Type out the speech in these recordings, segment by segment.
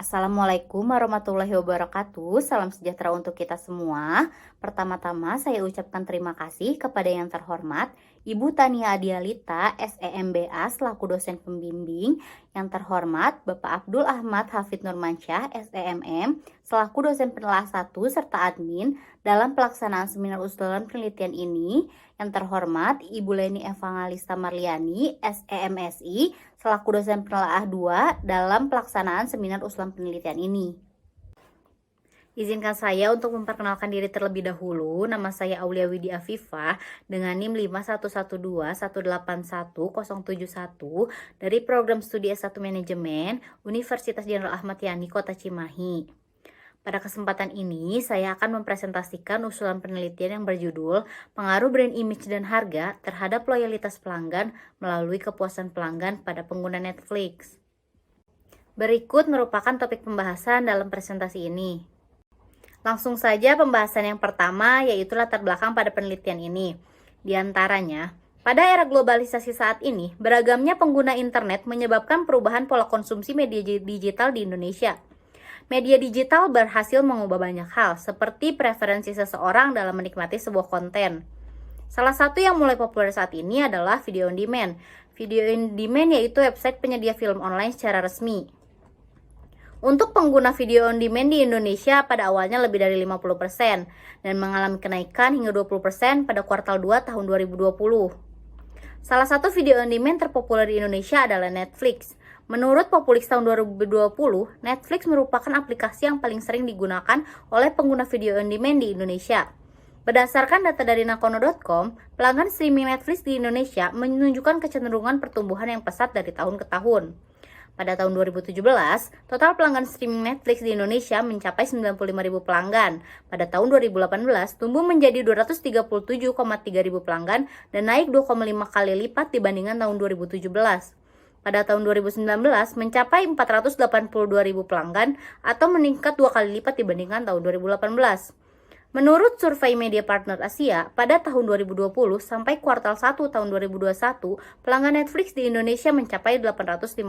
Assalamualaikum warahmatullahi wabarakatuh. Salam sejahtera untuk kita semua. Pertama-tama saya ucapkan terima kasih kepada yang terhormat Ibu Tania Adialita, SEMBA selaku dosen pembimbing, yang terhormat Bapak Abdul Ahmad Hafid Nurmansyah, SEMM selaku dosen penelaah 1 serta admin dalam pelaksanaan seminar usulan penelitian ini, yang terhormat Ibu Leni Evangelista Marliani, SEMSI selaku dosen penelaah 2 dalam pelaksanaan seminar usulan penelitian ini. Izinkan saya untuk memperkenalkan diri terlebih dahulu. Nama saya Aulia Widya Afifah dengan NIM 5112181071 dari Program Studi S1 Manajemen Universitas Jenderal Ahmad Yani, Kota Cimahi. Pada kesempatan ini, saya akan mempresentasikan usulan penelitian yang berjudul Pengaruh Brand Image dan Harga terhadap Loyalitas Pelanggan melalui Kepuasan Pelanggan pada Pengguna Netflix. Berikut merupakan topik pembahasan dalam presentasi ini. Langsung saja pembahasan yang pertama, yaitu latar belakang pada penelitian ini. Di antaranya, pada era globalisasi saat ini, beragamnya pengguna internet menyebabkan perubahan pola konsumsi media digital di Indonesia. Media digital berhasil mengubah banyak hal, seperti preferensi seseorang dalam menikmati sebuah konten. Salah satu yang mulai populer saat ini adalah video on demand. Video on demand yaitu website penyedia film online secara resmi. Untuk pengguna video on demand di Indonesia pada awalnya lebih dari 50% dan mengalami kenaikan hingga 20% pada kuartal 2 tahun 2020. Salah satu video on demand terpopuler di Indonesia adalah Netflix. Menurut Populix tahun 2020, Netflix merupakan aplikasi yang paling sering digunakan oleh pengguna video on demand di Indonesia. Berdasarkan data dari nakono.com, pelanggan streaming Netflix di Indonesia menunjukkan kecenderungan pertumbuhan yang pesat dari tahun ke tahun. Pada tahun 2017, total pelanggan streaming Netflix di Indonesia mencapai 95.000 pelanggan. Pada tahun 2018, tumbuh menjadi 237,3 ribu pelanggan dan naik 2,5 kali lipat dibandingkan tahun 2017. Pada tahun 2019 mencapai 482.000 pelanggan atau meningkat 2 kali lipat dibandingkan tahun 2018. Menurut survei Media Partner Asia, pada tahun 2020 sampai kuartal 1 tahun 2021, pelanggan Netflix di Indonesia mencapai 850.000.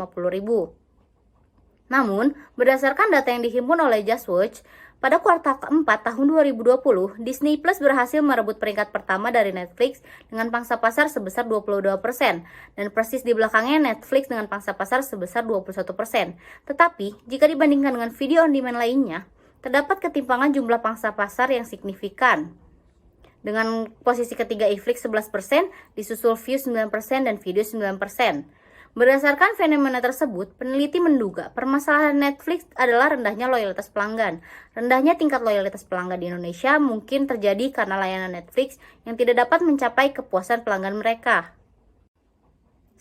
Namun, berdasarkan data yang dihimpun oleh JustWatch, pada kuartal keempat tahun 2020, Disney Plus berhasil merebut peringkat pertama dari Netflix dengan pangsa pasar sebesar 22%, dan persis di belakangnya Netflix dengan pangsa pasar sebesar 21%. Tetapi, jika dibandingkan dengan video on demand lainnya, terdapat ketimpangan jumlah pangsa pasar yang signifikan. Dengan posisi ketiga Netflix 11%, disusul View 9% dan Video 9%. Berdasarkan fenomena tersebut, peneliti menduga permasalahan Netflix adalah rendahnya loyalitas pelanggan. Rendahnya tingkat loyalitas pelanggan di Indonesia mungkin terjadi karena layanan Netflix yang tidak dapat mencapai kepuasan pelanggan mereka.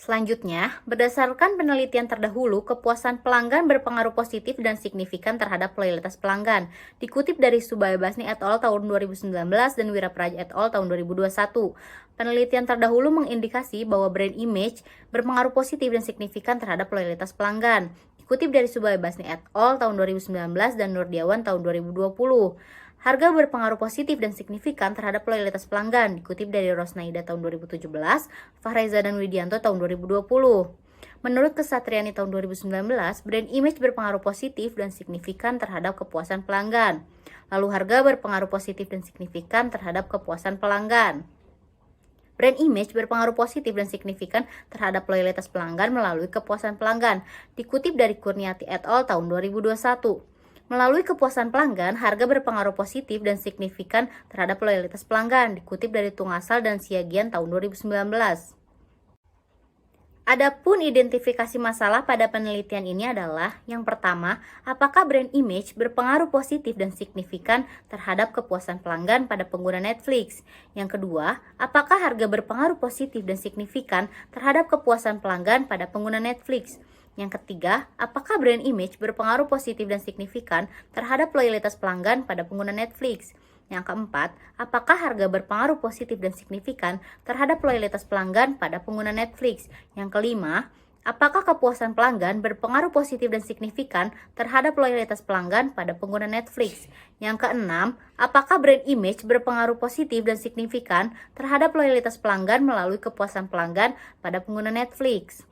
Selanjutnya, berdasarkan penelitian terdahulu, kepuasan pelanggan berpengaruh positif dan signifikan terhadap loyalitas pelanggan. Dikutip dari Subaya Basni et al. Tahun 2019 dan Wirapraja et al. Tahun 2021. Penelitian terdahulu mengindikasi bahwa brand image berpengaruh positif dan signifikan terhadap loyalitas pelanggan. Dikutip dari Subaya Basni et al. Tahun 2019 dan Nurdiawan tahun 2020. Harga berpengaruh positif dan signifikan terhadap loyalitas pelanggan, dikutip dari Rosnaida tahun 2017, Fahreza dan Widianto tahun 2020. Menurut Kesatriani tahun 2019, brand image berpengaruh positif dan signifikan terhadap kepuasan pelanggan. Lalu harga berpengaruh positif dan signifikan terhadap kepuasan pelanggan. Brand image berpengaruh positif dan signifikan terhadap loyalitas pelanggan melalui kepuasan pelanggan, dikutip dari Kurniati et al. Tahun 2021. Melalui kepuasan pelanggan, harga berpengaruh positif dan signifikan terhadap loyalitas pelanggan, dikutip dari Tungasal dan Siagian tahun 2019. Adapun identifikasi masalah pada penelitian ini adalah, yang pertama, apakah brand image berpengaruh positif dan signifikan terhadap kepuasan pelanggan pada pengguna Netflix? Yang kedua, apakah harga berpengaruh positif dan signifikan terhadap kepuasan pelanggan pada pengguna Netflix? Yang ketiga, apakah brand image berpengaruh positif dan signifikan terhadap loyalitas pelanggan pada pengguna Netflix? Yang keempat, apakah harga berpengaruh positif dan signifikan terhadap loyalitas pelanggan pada pengguna Netflix? Yang kelima, apakah kepuasan pelanggan berpengaruh positif dan signifikan terhadap loyalitas pelanggan pada pengguna Netflix? Yang keenam, apakah brand image berpengaruh positif dan signifikan terhadap loyalitas pelanggan melalui kepuasan pelanggan pada pengguna Netflix?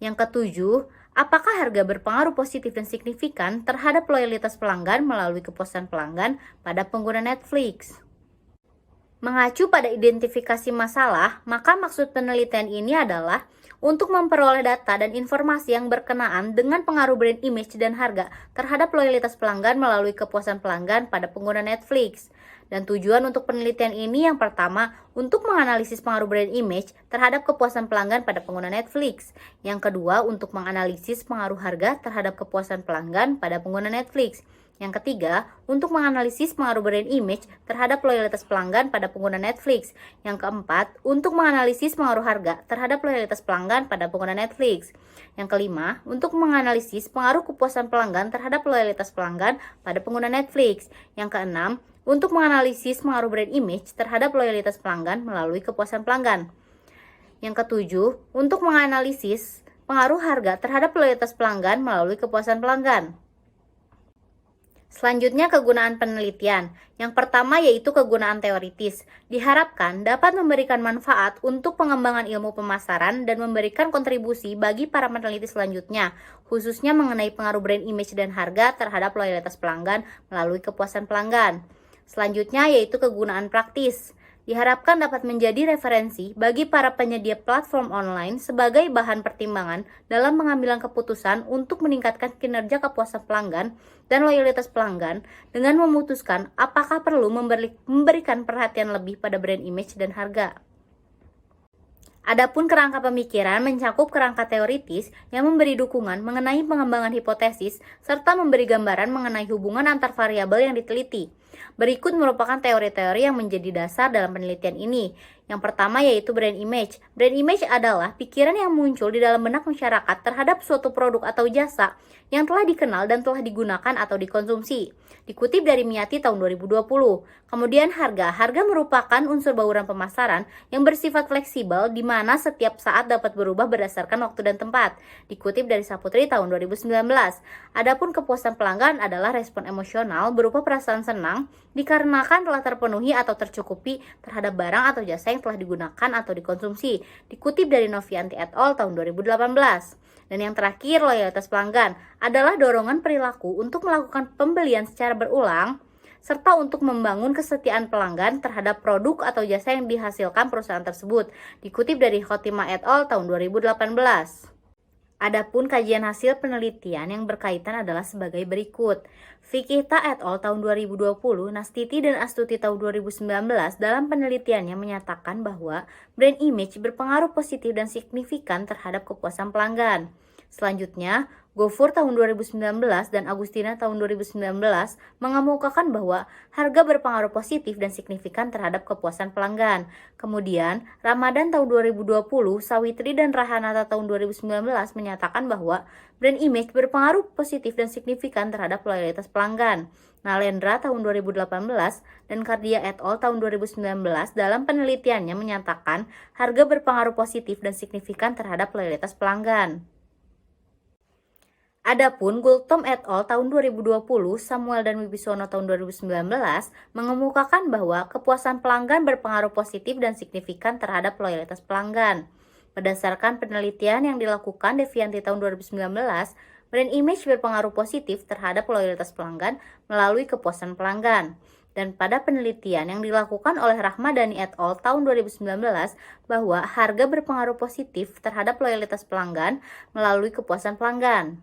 Yang ketujuh, Apakah harga berpengaruh positif dan signifikan terhadap loyalitas pelanggan melalui kepuasan pelanggan pada pengguna Netflix? Mengacu pada identifikasi masalah, maka maksud penelitian ini adalah untuk memperoleh data dan informasi yang berkenaan dengan pengaruh brand image dan harga terhadap loyalitas pelanggan melalui kepuasan pelanggan pada pengguna Netflix. Dan tujuan untuk penelitian ini yang pertama, untuk menganalisis pengaruh brand image terhadap kepuasan pelanggan pada pengguna Netflix. Yang kedua, untuk menganalisis pengaruh harga terhadap kepuasan pelanggan pada pengguna Netflix. Yang ketiga, untuk menganalisis pengaruh brand image terhadap loyalitas pelanggan pada pengguna Netflix. Yang keempat, untuk menganalisis pengaruh harga terhadap loyalitas pelanggan pada pengguna Netflix. Yang kelima, untuk menganalisis pengaruh kepuasan pelanggan terhadap loyalitas pelanggan pada pengguna Netflix. Yang keenam, untuk menganalisis pengaruh brand image terhadap loyalitas pelanggan melalui kepuasan pelanggan. Yang ketujuh, untuk menganalisis pengaruh harga terhadap loyalitas pelanggan melalui kepuasan pelanggan. Selanjutnya, kegunaan penelitian. Yang pertama yaitu kegunaan teoritis. Diharapkan dapat memberikan manfaat untuk pengembangan ilmu pemasaran dan memberikan kontribusi bagi para peneliti selanjutnya, khususnya mengenai pengaruh brand image dan harga terhadap loyalitas pelanggan melalui kepuasan pelanggan. Selanjutnya yaitu kegunaan praktis. Diharapkan dapat menjadi referensi bagi para penyedia platform online sebagai bahan pertimbangan dalam pengambilan keputusan untuk meningkatkan kinerja kepuasan pelanggan dan loyalitas pelanggan dengan memutuskan apakah perlu memberikan perhatian lebih pada brand image dan harga. Adapun kerangka pemikiran mencakup kerangka teoritis yang memberi dukungan mengenai pengembangan hipotesis serta memberi gambaran mengenai hubungan antar variabel yang diteliti. Berikut merupakan teori-teori yang menjadi dasar dalam penelitian ini. Yang pertama yaitu brand image. Brand image adalah pikiran yang muncul di dalam benak masyarakat terhadap suatu produk atau jasa yang telah dikenal dan telah digunakan atau dikonsumsi. Dikutip dari Miyati tahun 2020. Kemudian harga. Harga merupakan unsur bauran pemasaran yang bersifat fleksibel di mana setiap saat dapat berubah berdasarkan waktu dan tempat. Dikutip dari Saputri tahun 2019. Adapun kepuasan pelanggan adalah respon emosional berupa perasaan senang dikarenakan telah terpenuhi atau tercukupi terhadap barang atau jasa yang telah digunakan atau dikonsumsi. Dikutip dari Novianti et al. Tahun 2018. Dan yang terakhir, loyalitas pelanggan adalah dorongan perilaku untuk melakukan pembelian secara berulang serta untuk membangun kesetiaan pelanggan terhadap produk atau jasa yang dihasilkan perusahaan tersebut. Dikutip dari Khotimah et al. Tahun 2018. Adapun kajian hasil penelitian yang berkaitan adalah sebagai berikut. Fikihta et al. Tahun 2020, Nastiti dan Astuti tahun 2019 dalam penelitiannya menyatakan bahwa brand image berpengaruh positif dan signifikan terhadap kepuasan pelanggan. Selanjutnya, Gofur tahun 2019 dan Agustina tahun 2019 mengemukakan bahwa harga berpengaruh positif dan signifikan terhadap kepuasan pelanggan. Kemudian, Ramadan tahun 2020, Sawitri dan Rahanata tahun 2019 menyatakan bahwa brand image berpengaruh positif dan signifikan terhadap loyalitas pelanggan. Nalendra tahun 2018 dan Kardia et al. Tahun 2019 dalam penelitiannya menyatakan harga berpengaruh positif dan signifikan terhadap loyalitas pelanggan. Adapun Gultom et al. Tahun 2020, Samuel dan Wibisono tahun 2019 mengemukakan bahwa kepuasan pelanggan berpengaruh positif dan signifikan terhadap loyalitas pelanggan. Berdasarkan penelitian yang dilakukan Devianti tahun 2019, brand image berpengaruh positif terhadap loyalitas pelanggan melalui kepuasan pelanggan. Dan pada penelitian yang dilakukan oleh Rahmadani et al. Tahun 2019 bahwa harga berpengaruh positif terhadap loyalitas pelanggan melalui kepuasan pelanggan.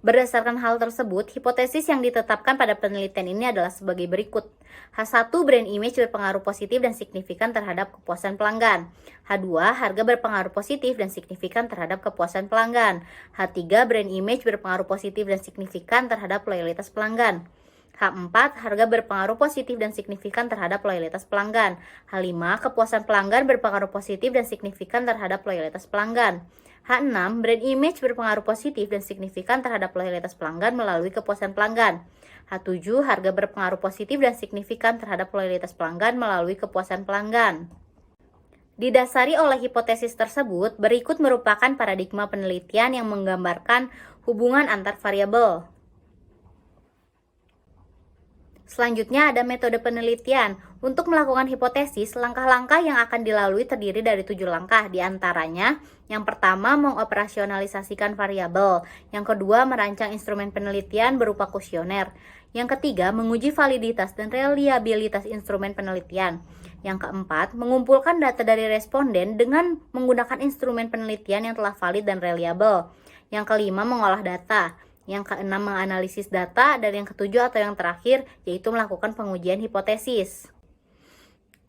Berdasarkan hal tersebut, hipotesis yang ditetapkan pada penelitian ini adalah sebagai berikut. H1, brand image berpengaruh positif dan signifikan terhadap kepuasan pelanggan. H2, harga berpengaruh positif dan signifikan terhadap kepuasan pelanggan. H3, brand image berpengaruh positif dan signifikan terhadap loyalitas pelanggan. H4, harga berpengaruh positif dan signifikan terhadap loyalitas pelanggan. H5, kepuasan pelanggan berpengaruh positif dan signifikan terhadap loyalitas pelanggan. H6, brand image berpengaruh positif dan signifikan terhadap loyalitas pelanggan melalui kepuasan pelanggan. H7, harga berpengaruh positif dan signifikan terhadap loyalitas pelanggan melalui kepuasan pelanggan. Didasari oleh hipotesis tersebut, berikut merupakan paradigma penelitian yang menggambarkan hubungan antar variabel. Selanjutnya ada metode penelitian. Untuk melakukan hipotesis, langkah-langkah yang akan dilalui terdiri dari 7 langkah, diantaranya yang pertama mengoperasionalisasikan variabel, yang kedua merancang instrumen penelitian berupa kuesioner, yang ketiga menguji validitas dan reliabilitas instrumen penelitian, yang keempat mengumpulkan data dari responden dengan menggunakan instrumen penelitian yang telah valid dan reliable, yang kelima mengolah data, yang keenam menganalisis data, dan yang ketujuh atau yang terakhir yaitu melakukan pengujian hipotesis.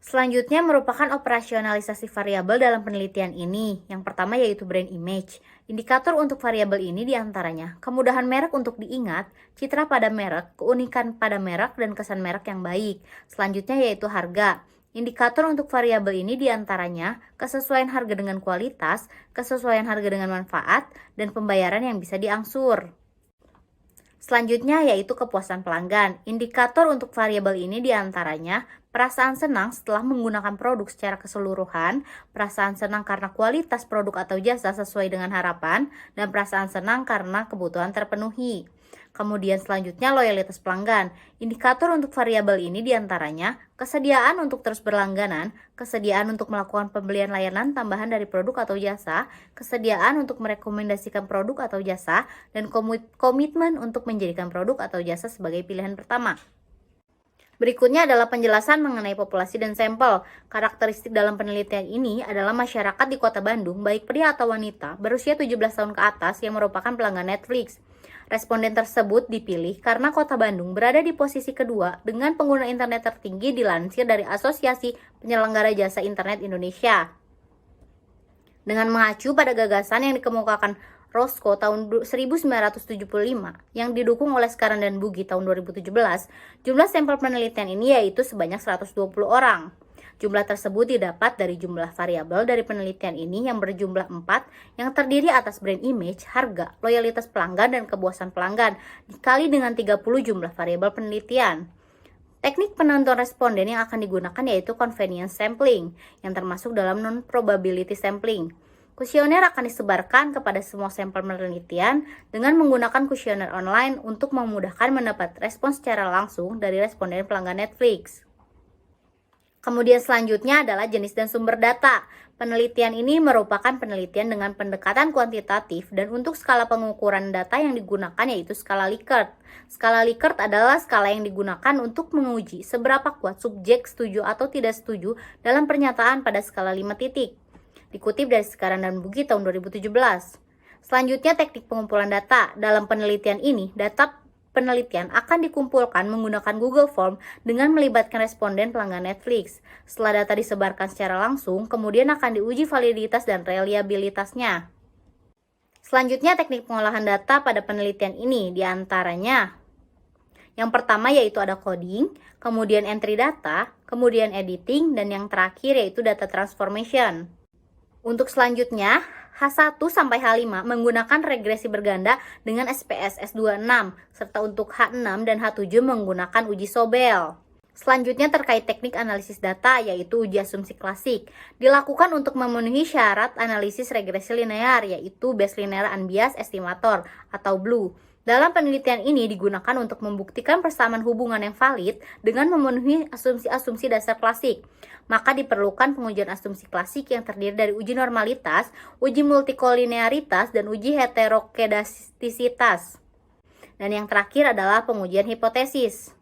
Selanjutnya merupakan operasionalisasi variabel dalam penelitian ini. Yang pertama yaitu brand image. Indikator untuk variabel ini diantaranya kemudahan merek untuk diingat, citra pada merek, keunikan pada merek, dan kesan merek yang baik. Selanjutnya yaitu harga. Indikator untuk variabel ini diantaranya kesesuaian harga dengan kualitas, kesesuaian harga dengan manfaat, dan pembayaran yang bisa diangsur. Selanjutnya yaitu kepuasan pelanggan. Indikator untuk variabel ini diantaranya perasaan senang setelah menggunakan produk secara keseluruhan, perasaan senang karena kualitas produk atau jasa sesuai dengan harapan, dan perasaan senang karena kebutuhan terpenuhi. Kemudian selanjutnya loyalitas pelanggan. Indikator untuk variabel ini diantaranya kesediaan untuk terus berlangganan, kesediaan untuk melakukan pembelian layanan tambahan dari produk atau jasa, kesediaan untuk merekomendasikan produk atau jasa, dan komitmen untuk menjadikan produk atau jasa sebagai pilihan pertama. Berikutnya adalah penjelasan mengenai populasi dan sampel. Karakteristik dalam penelitian ini adalah masyarakat di Kota Bandung, baik pria atau wanita, berusia 17 tahun ke atas yang merupakan pelanggan Netflix. Responden tersebut dipilih karena Kota Bandung berada di posisi kedua dengan pengguna internet tertinggi dilansir dari Asosiasi Penyelenggara Jasa Internet Indonesia. Dengan mengacu pada gagasan yang dikemukakan Roscoe tahun 1975 yang didukung oleh Skaran dan Bugi tahun 2017, jumlah sampel penelitian ini yaitu sebanyak 120 orang. Jumlah tersebut didapat dari jumlah variabel dari penelitian ini yang berjumlah 4 yang terdiri atas brand image, harga, loyalitas pelanggan, dan kepuasan pelanggan dikali dengan 30 jumlah variabel penelitian. Teknik penentuan responden yang akan digunakan yaitu convenience sampling yang termasuk dalam non-probability sampling. Kuesioner akan disebarkan kepada semua sampel penelitian dengan menggunakan kuesioner online untuk memudahkan mendapat respons secara langsung dari responden pelanggan Netflix. Kemudian selanjutnya adalah jenis dan sumber data. Penelitian ini merupakan penelitian dengan pendekatan kuantitatif dan untuk skala pengukuran data yang digunakan yaitu skala Likert. Skala Likert adalah skala yang digunakan untuk menguji seberapa kuat subjek setuju atau tidak setuju dalam pernyataan pada skala 5 titik. Dikutip dari Skaran dan Bugi tahun 2017. Selanjutnya teknik pengumpulan data. Dalam penelitian ini, data penelitian akan dikumpulkan menggunakan Google Form dengan melibatkan responden pelanggan Netflix. Setelah data disebarkan secara langsung, kemudian akan diuji validitas dan reliabilitasnya. Selanjutnya teknik pengolahan data pada penelitian ini diantaranya yang pertama yaitu ada coding, kemudian entry data, kemudian editing, dan yang terakhir yaitu data transformation. Untuk selanjutnya, H1 sampai H5 menggunakan regresi berganda dengan SPSS 26, serta untuk H6 dan H7 menggunakan uji Sobel. Selanjutnya terkait teknik analisis data yaitu uji asumsi klasik. Dilakukan untuk memenuhi syarat analisis regresi linear yaitu Bayes Linear Unbiased Estimator atau BLUE. Dalam penelitian ini digunakan untuk membuktikan persamaan hubungan yang valid dengan memenuhi asumsi-asumsi dasar klasik. Maka diperlukan pengujian asumsi klasik yang terdiri dari uji normalitas, uji multikolinearitas, dan uji heterokedastisitas. Dan yang terakhir adalah pengujian hipotesis.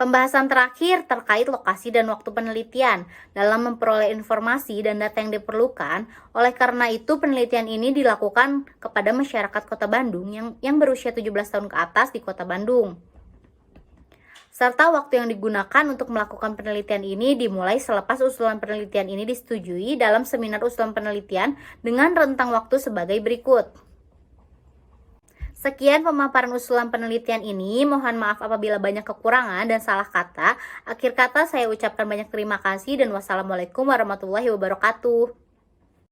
Pembahasan terakhir terkait lokasi dan waktu penelitian dalam memperoleh informasi dan data yang diperlukan. Oleh karena itu, penelitian ini dilakukan kepada masyarakat Kota Bandung yang berusia 17 tahun ke atas di Kota Bandung. Serta waktu yang digunakan untuk melakukan penelitian ini dimulai selepas usulan penelitian ini disetujui dalam seminar usulan penelitian dengan rentang waktu sebagai berikut. Sekian pemaparan usulan penelitian ini, mohon maaf apabila banyak kekurangan dan salah kata. Akhir kata saya ucapkan banyak terima kasih dan wassalamualaikum warahmatullahi wabarakatuh.